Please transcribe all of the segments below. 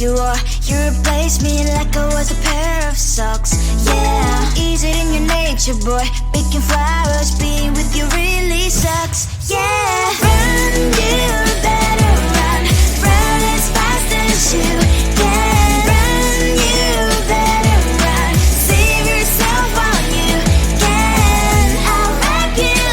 you are. You replaced me like I was a pair of socks. Yeah, is it in your nature, boy? Picking flowers, being with you really sucks. Yeah, run, you better run. Run as fast as you can. Run, you better run. Save yourself while you can. I'll wrap you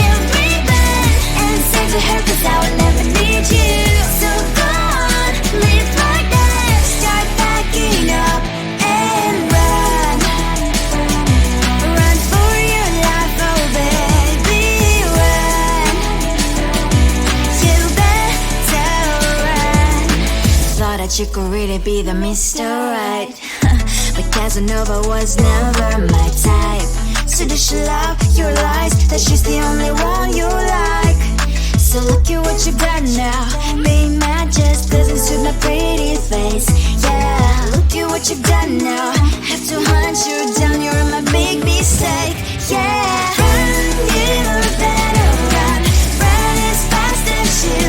in ribbon and send to her, 'cause I will never need you. So go on, live like that. Start backing up and run. Run for your life, oh baby, run. You better run. Thought that you could really be the Mr. Right, but Casanova was never my type. So does she love your lies, that she's the only one you like? So look at what you've done now. Being mad just doesn't suit my pretty face. Yeah, look at what you've done now. Have to hunt you down, you're my big mistake. Yeah, run, you better run. Run as fast as you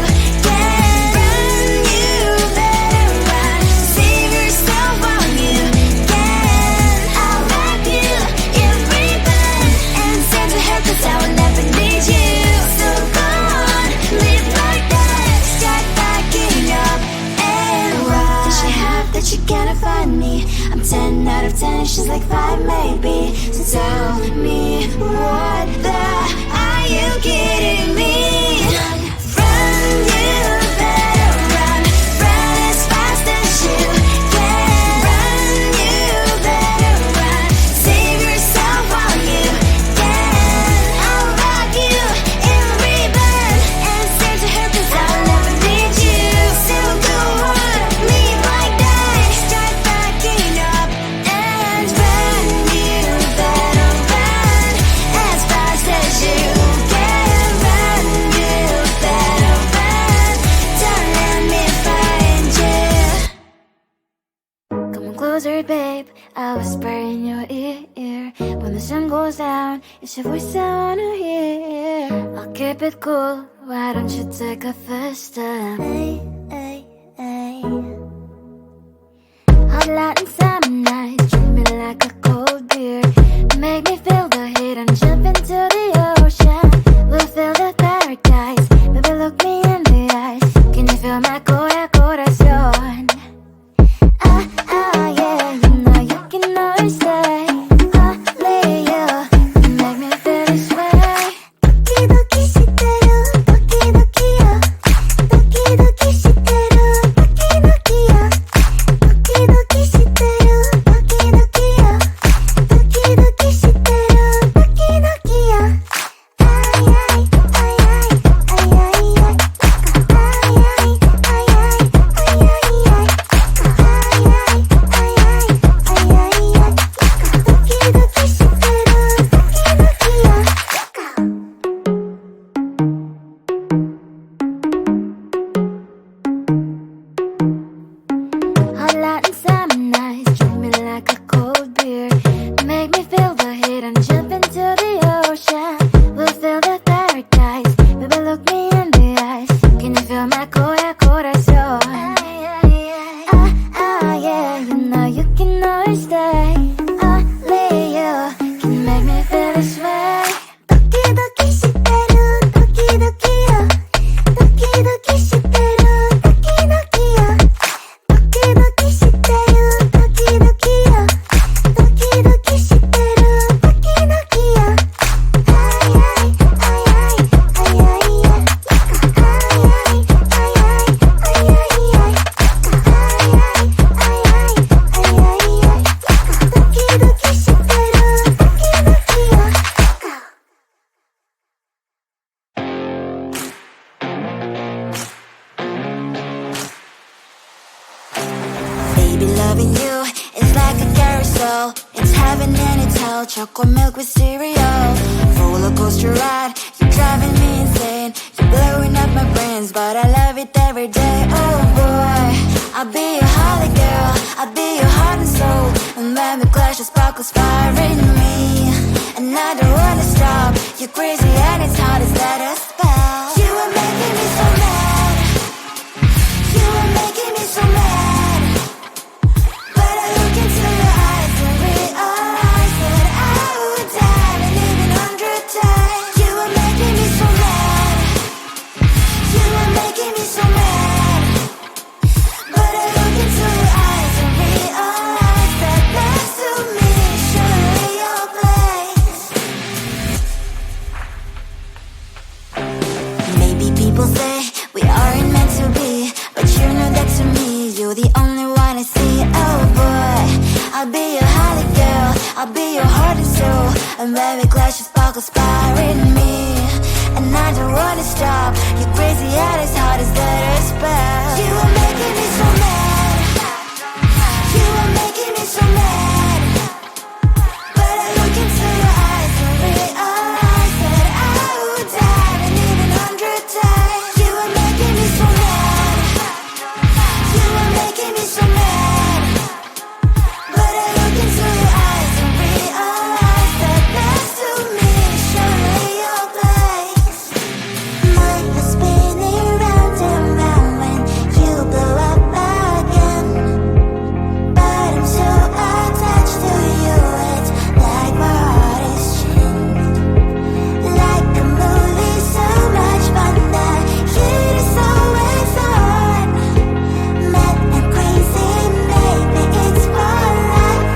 can. Run, you better run. Save yourself while you can. I'll wrap you in ribbon and send to her, 'cause I will never need you. So go on, live like that. Start backing up and run. Does she have that you cannot find me? I'm 10 out of 10, she's like 5 maybe. So tell me, what the, are you kidding me? Run, you better run. Run as fast as you can. Run, you better run. Save yourself while you can. I'll wrap you in ribbon and send to her, 'cause I will never need you. So go on, live like that. Start backing up and run. You better run as fast as you can. Run, you better run. Don't let me find you. Come on closer, babe, I'll whisper in your ear. When the sun goes down, it's your voice I wanna hear. I'll keep it cool, why don't you take a first step? Hey, hey, hey. Hot light and summer nights, treat me like a cold beer. Make me feel the heat and jump into the ocean. We'll feel the paradise, baby look me in the eyes. Can you feel my corazón? Yeah, you know you can always say only you can make me feel this way. Doki doki shiteru, doki doki yo. Doki doki shiteru, doki doki yo. Doki doki shiteru, doki doki yo. Doki doki shiteru, doki doki yo. Ay ay ay ay ay ay ay. Ay ay ay ay ay ay ay. Hot light and summer nights, treat me like a cold beer. Make me feel the heat and jump into the ocean. We'll feel the paradise, baby look me in the eyes. Can you feel my corazón? Yeah, you know you can always stay. Only you can make me feel this way. Doki doki shiteru, doki doki yo. Doki doki shiteru, doki doki yo. Doki doki shiteru, doki doki yo. Doki doki shiteru, doki doki yo. Ay ay ay ay ay ay ay. Ay ay ay ay ay ay ay. Ay ay ay ay ay ay ay. Doki doki shiteru, doki doki yo. Baby, loving you is like a carousel. It's heaven and it's hell. Chocolate milk with cereal. Roller coaster ride, you're driving me insane. You're blowing up my brains, but I love it every day. Oh boy, I'll be your holly girl. I'll be your heart and soul. And when we clash, the sparkles fire in me. And I don't wanna stop. You're crazy and it's hard as let us spell. You are making me so mad. You are making me so mad. People say we aren't meant to be, but you know that to me, you're the only one I see. Oh boy, I'll be your holly girl, I'll be your heart and soul, and baby glass your sparkle inspiring me. And I don't wanna stop, your crazy head is hard as letter spell. You are making me so mad, you are making me so mad. But I look into your eyes and realize that I would die and even 100 times. You are making me so mad, you are making me so mad. But I look into your eyes and realize that next to me is surely your place. My head's spinning round and round when you blow up again. But I'm so attached to you, it's like my heart is chained. Like a movie, so much fun, that heat is always on. Mad and crazy, maybe it's for life.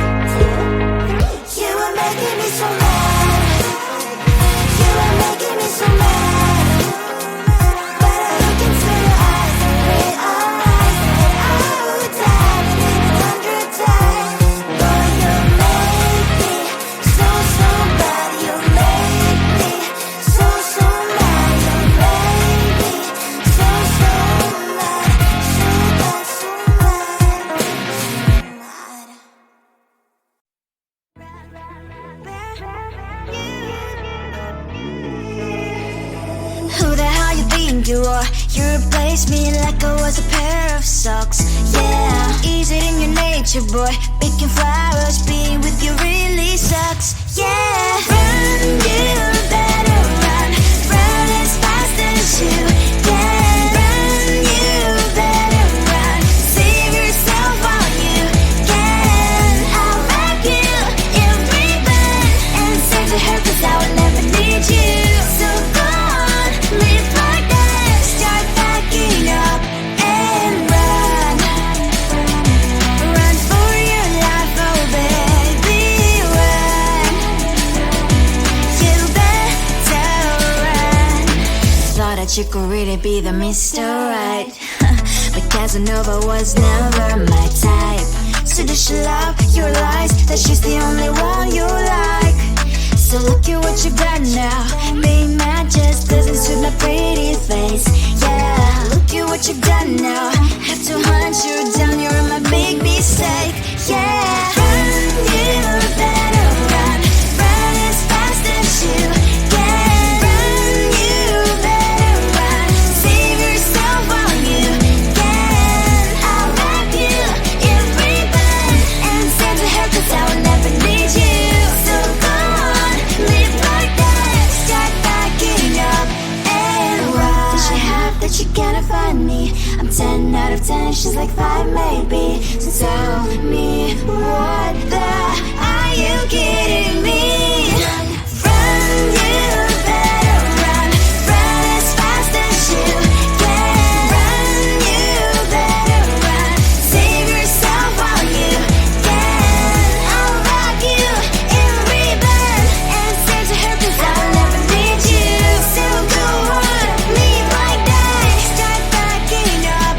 You are making me so mad, you are making me so mad. But I look into your eyes and realize that I would die and even 100 times. Boy, you make me so, so bad. You make me so, so mad. You make me so, so mad. So bad, so mad, Who the hell you think you are? You replaced me like I was a pair of socks. Yeah, is it in your nature, boy? Picking flowers, being with you really sucks. Yeah, run, you better run. Run as fast as you can. Run, you better run. Save yourself while you can. I'll wrap you in ribbon and send to her, 'cause I will never need you. So go on, live like that. Start backing up and run. Run for your life, oh baby, run. You better run. Thought that you could really be the Mr. Right, but Casanova was never my type. So does she love your lies, that she's the only one you like? So look at what you got now. Being mad just doesn't suit my pretty face. Yeah, look at what you got now. Have to hunt you down, you're my big mistake. Yeah, run, you better run. Run as fast as you can. Run, you better run. Save yourself while you can. I'll wrap you in ribbon and send to her, 'cause I will never need you. So go on, live like that. Start backing up and run. Does she have that she cannot find me? I'm 10 out of 10, she's like 5 maybe. So tell me, what the are you kidding me? Run, you better run. Run as fast as you can. Run, you better run. Save yourself while you can. I'll rock you in ribbon and send to her, 'cause I'll never need you. So go on, live like that. Start backing up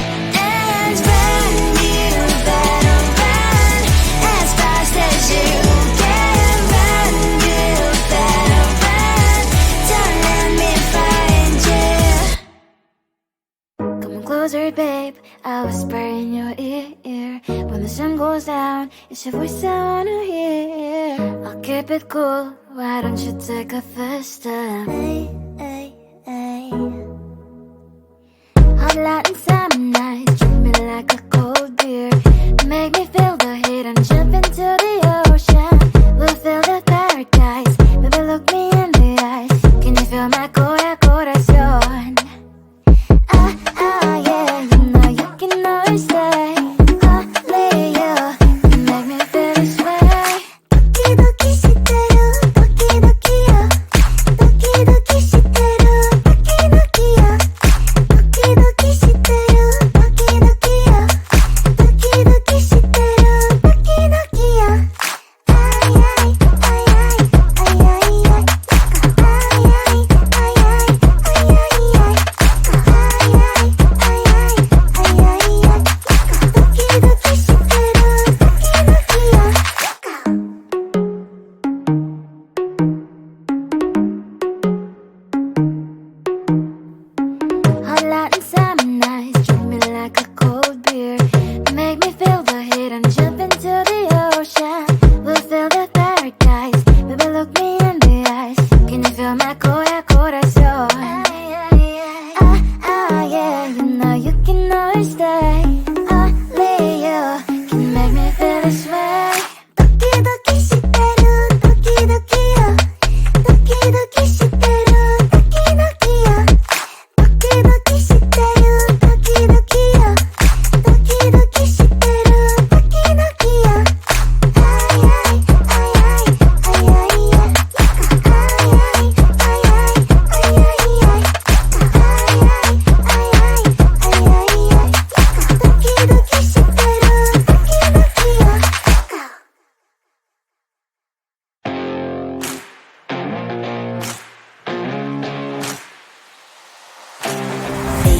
and run. You better run as fast as you can. Run, you better run. Don't let me find you. Come on closer, babe, I'll whisper in your ear. When the sun goes down, it's your voice I wanna hear. I'll keep it cool, why don't you take a first step? Hey, hey, hey. Hot light and summer night, treat me like a cold beer. Make me feel the heat and jump into the ocean. We'll feel the paradise, baby look me in the eyes. Can you feel my corazón? Yeah, you know you can always stay. Only you can make me feel this way. Doki doki shiteru, doki doki yo. Doki doki shiteru, doki doki yo. Doki doki shiteru, doki doki yo. Doki doki shiteru, doki doki yo. Ay ay ay ay ay ay ay. Ay ay ay ay ay ay ay.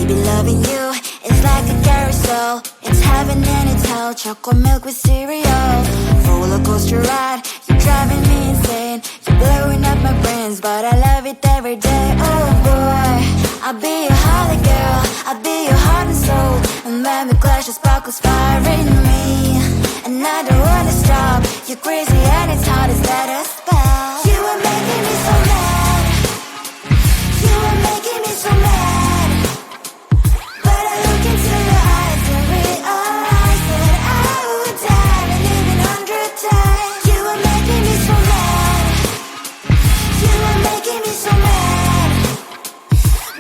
Baby, loving you is like a carousel. It's heaven and it's hell. Chocolate milk with cereal. Roller coaster ride, you're driving me insane. You're blowing up my brains, but I love it every day. Oh boy, I'll be your holly girl, I'll be your heart and soul. And when we clash, the sparkles fire in me. And I don't wanna stop. You're crazy and it's hard as let us spell. You are making me so mad. You are making me so mad. But I look into your eyes and realize that I would die and even 100 times. You are making me so mad. You are making me so mad.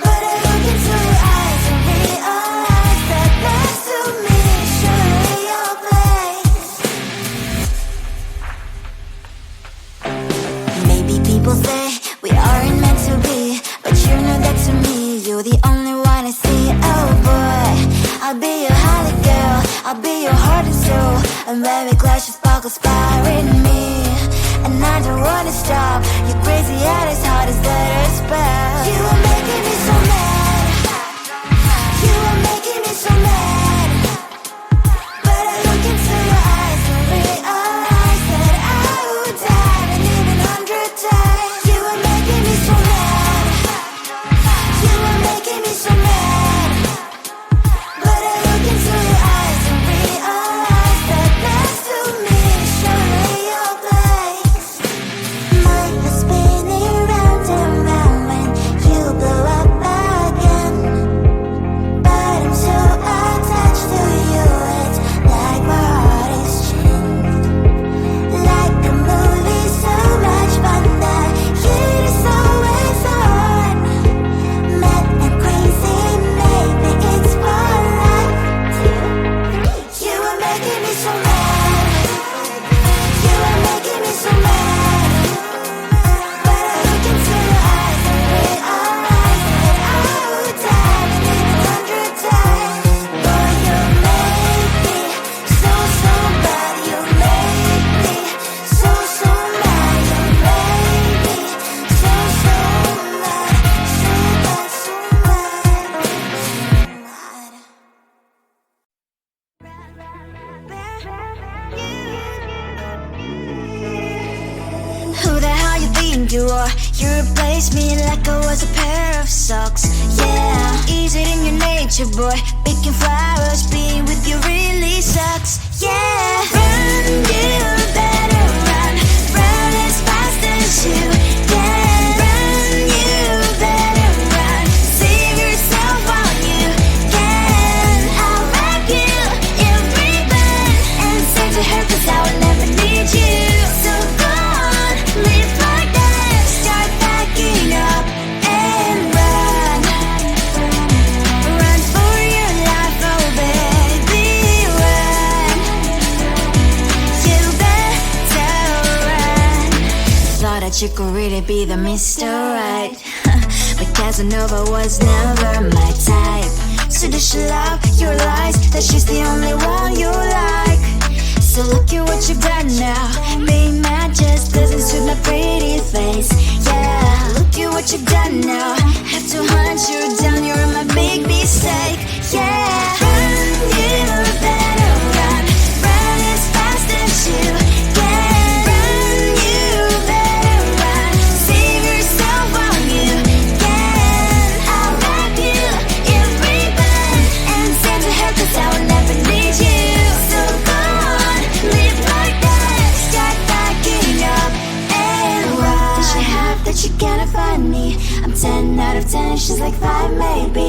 But I look into your eyes and realize that next to me is surely your place. Maybe people say we aren't meant to be, but you know that to me, you're the only one I see. Oh boy, I'll be your holly girl, I'll be your heart and soul. And when we clash, the sparkles fire in me. And I don't wanna stop. You're crazy and as hard as let her spell. You are making me so mad. You are making me so mad. But I look into your eyes and realize that I would die and even 100 times. You are making me so mad. You are making me so mad. But I look into your eyes and realize that next to me is surely your place. Mind is spinning round and round when you blow up again. But I'm so attached to you, it's like my heart is chained. Like a movie, so much fun that heat is always on. Mad and crazy, maybe it's alright. You are making me so mad. You are making me so mad. But I look into your eyes and realize that I would die and even 100 times. Boy, you make me so bad. You make me so mad. You make me so mad. So mad. Who the hell you think you are? You replaced me like I was a pair of socks. Yeah, is it in your nature, boy? Picking flowers, being with you really sucks. Yeah, run, you better run. Run as fast as you can. Run, you better run. Save yourself while you can. I'll wrap you in ribbon and send to her 'cause I will never need you. So go on, live like that. Start packing up and run. Run for your life, oh baby, run. You better run. Thought that you could really be the Mr. Right. But Casanova was never my type. So does she love your lies, that she's the only one you like? So look at what you've done now. Being mad just doesn't suit my pretty face. Yeah, look at what you've done now. Have to hunt you down, you're my big mistake. Yeah, run, you better run. Run as fast as you can. Run, you better run. Save yourself while you can. I'll wrap you in ribbon and send to her 'cause I will never need you. So go on, live like that. Start packing up and run. Does she have that she cannot find me? I'm 10 out of 10, she's like 5 maybe.